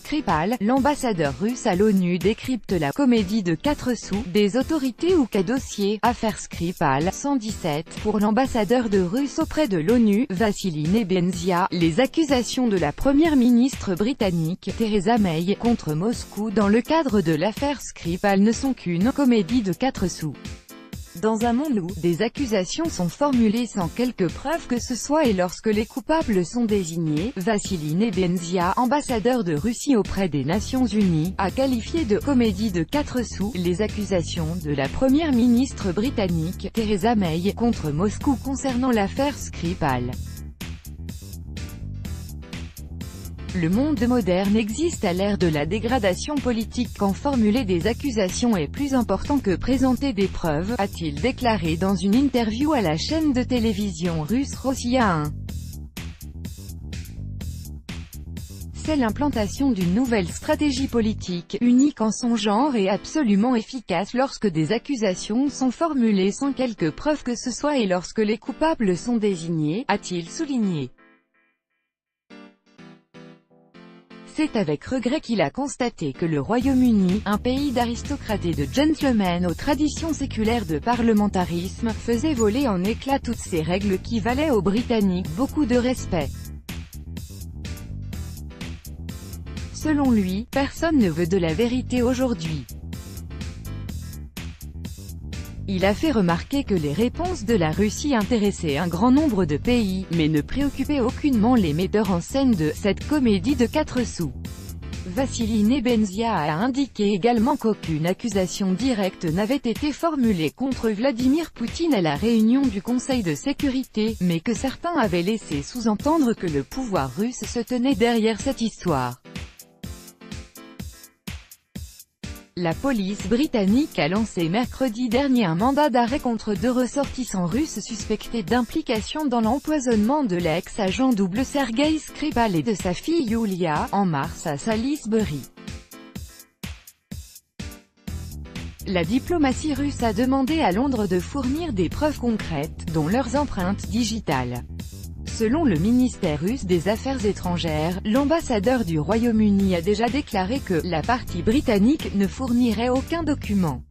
Skripal, l'ambassadeur russe à l'ONU décrypte la comédie de 4 sous, des autorités ou cas dossier, affaire Skripal, 117, pour l'ambassadeur de Russe auprès de l'ONU, Vassili Nebenzia, les accusations de la première ministre britannique, Theresa May, contre Moscou dans le cadre de l'affaire Skripal ne sont qu'une comédie de 4 sous. Dans un monde où des accusations sont formulées sans quelque preuve que ce soit et lorsque les coupables sont désignés, Vassili Nebenzia, ambassadeur de Russie auprès des Nations Unies, a qualifié de comédie de 4 sous les accusations de la première ministre britannique, Theresa May, contre Moscou concernant l'affaire Skripal. Le monde moderne existe à l'ère de la dégradation politique quand formuler des accusations est plus important que présenter des preuves, a-t-il déclaré dans une interview à la chaîne de télévision russe Rossiya 1. C'est l'implantation d'une nouvelle stratégie politique, unique en son genre et absolument efficace lorsque des accusations sont formulées sans quelque preuve que ce soit et lorsque les coupables sont désignés, a-t-il souligné. C'est avec regret qu'il a constaté que le Royaume-Uni, un pays d'aristocrates et de gentlemen aux traditions séculaires de parlementarisme, faisait voler en éclats toutes ces règles qui valaient aux Britanniques beaucoup de respect. Selon lui, personne ne veut de la vérité aujourd'hui. Il a fait remarquer que les réponses de la Russie intéressaient un grand nombre de pays, mais ne préoccupaient aucunement les metteurs en scène de cette comédie de 4 sous. Vassili Nebenzia a indiqué également qu'aucune accusation directe n'avait été formulée contre Vladimir Poutine à la réunion du Conseil de sécurité, mais que certains avaient laissé sous-entendre que le pouvoir russe se tenait derrière cette histoire. La police britannique a lancé mercredi dernier un mandat d'arrêt contre 2 ressortissants russes suspectés d'implication dans l'empoisonnement de l'ex-agent double Sergei Skripal et de sa fille Yulia, en mars à Salisbury. La diplomatie russe a demandé à Londres de fournir des preuves concrètes, dont leurs empreintes digitales. Selon le ministère russe des Affaires étrangères, l'ambassadeur du Royaume-Uni a déjà déclaré que la partie britannique ne fournirait aucun document.